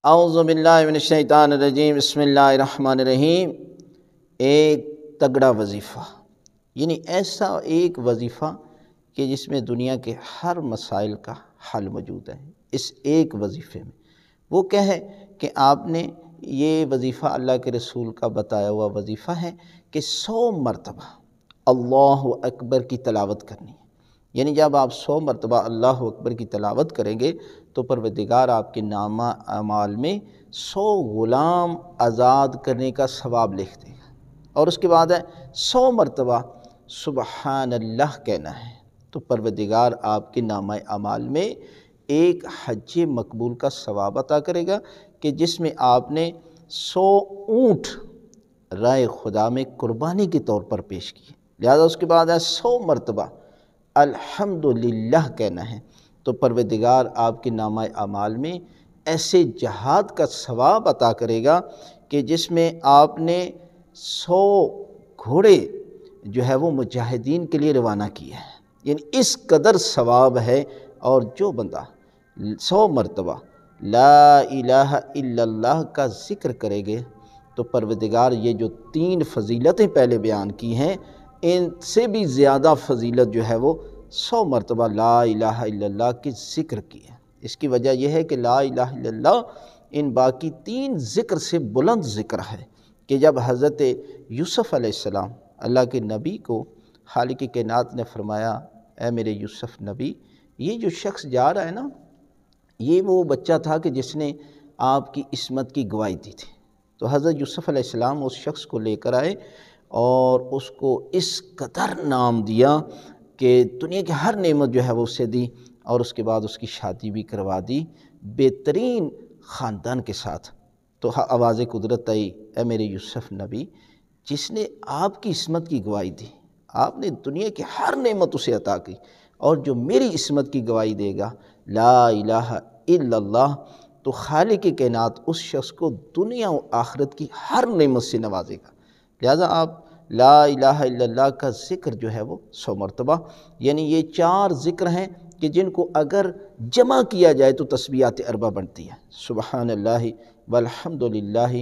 اعوذ باللہ من الشیطان الرجیم، بسم اللہ الرحمن الرحیم۔ ایک تگڑا وظیفہ، یعنی ایسا ایک وظیفہ کہ جس میں دنیا کے ہر مسائل کا حل موجود ہے اس ایک وظیفے میں۔ وہ کیا ہے کہ آپ نے یہ وظیفہ اللہ کے رسول کا بتایا ہوا وظیفہ ہے کہ 100 مرتبہ اللہ اکبر کی تلاوت کرنی ہے۔ یعنی جب آپ 100 مرتبہ اللہ اکبر کی تلاوت کریں گے تو پروردگار آپ کے نامہ اعمال میں 100 غلام آزاد کرنے کا ثواب لکھ دے گا۔ اور اس کے بعد ہے 100 مرتبہ سبحان اللہ کہنا ہے تو پروردگار آپ کے نامہ اعمال میں ایک حج مقبول کا ثواب عطا کرے گا کہ جس میں آپ نے 100 اونٹ رائے خدا میں قربانی کے طور پر پیش کی۔ لہذا اس کے بعد ہے 100 مرتبہ الحمدللہ کہنا ہے تو پروردگار آپ کے نامہ اعمال میں ایسے جہاد کا ثواب عطا کرے گا کہ جس میں آپ نے 100 گھوڑے جو ہے وہ مجاہدین کے لیے روانہ کیا ہے، یعنی اس قدر ثواب ہے۔ اور جو بندہ 100 مرتبہ لا الہ الا اللہ کا ذکر کرے گے تو پروردگار یہ جو 3 فضیلتیں پہلے بیان کی ہیں ان سے بھی زیادہ فضیلت جو ہے وہ 100 مرتبہ لا الہ الا اللہ کی ذکر کی ہے۔ اس کی وجہ یہ ہے کہ لا الہ الا اللہ ان باقی 3 ذکر سے بلند ذکر ہے کہ جب حضرت یوسف علیہ السلام اللہ کے نبی کو خالق کائنات نے فرمایا اے میرے یوسف نبی، یہ جو شخص جا رہا ہے نا یہ وہ بچہ تھا کہ جس نے آپ کی عصمت کی گواہی دی تھی، تو حضرت یوسف علیہ السلام اس شخص کو لے کر آئے اور اس کو اس قدر نام دیا کہ دنیا کی ہر نعمت جو ہے وہ اسے دی، اور اس کے بعد اس کی شادی بھی کروا دی بہترین خاندان کے ساتھ۔ تو آواز قدرت آئی اے میرے یوسف نبی، جس نے آپ کی عصمت کی گواہی دی، آپ نے دنیا کی ہر نعمت اسے عطا کی، اور جو میری عصمت کی گواہی دے گا لا الہ الا اللہ تو خالق کائنات اس شخص کو دنیا و آخرت کی ہر نعمت سے نوازے گا۔ لہذا آپ لا الہ الا اللہ کا ذکر جو ہے وہ 100 مرتبہ، یعنی یہ 4 ذکر ہیں کہ جن کو اگر جمع کیا جائے تو تسبیحات 4 بنتی ہے۔ سبحان اللہ والحمدللہ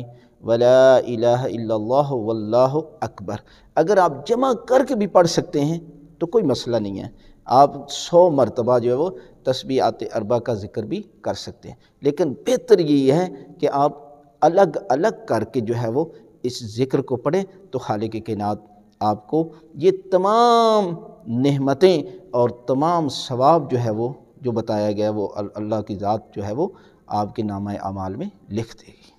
ولا الہ الا اللہ واللہ اکبر۔ اگر آپ جمع کر کے بھی پڑھ سکتے ہیں تو کوئی مسئلہ نہیں ہے، آپ 100 مرتبہ جو ہے وہ تسبیحات 4 کا ذکر بھی کر سکتے ہیں، لیکن بہتر یہ ہے کہ آپ الگ الگ کر کے جو ہے وہ اس ذکر کو پڑھیں تو خالق کائنات آپ کو یہ تمام نعمتیں اور تمام ثواب جو ہے وہ جو بتایا گیا وہ اللہ کی ذات جو ہے وہ آپ کے نامہ اعمال میں لکھ دے گی۔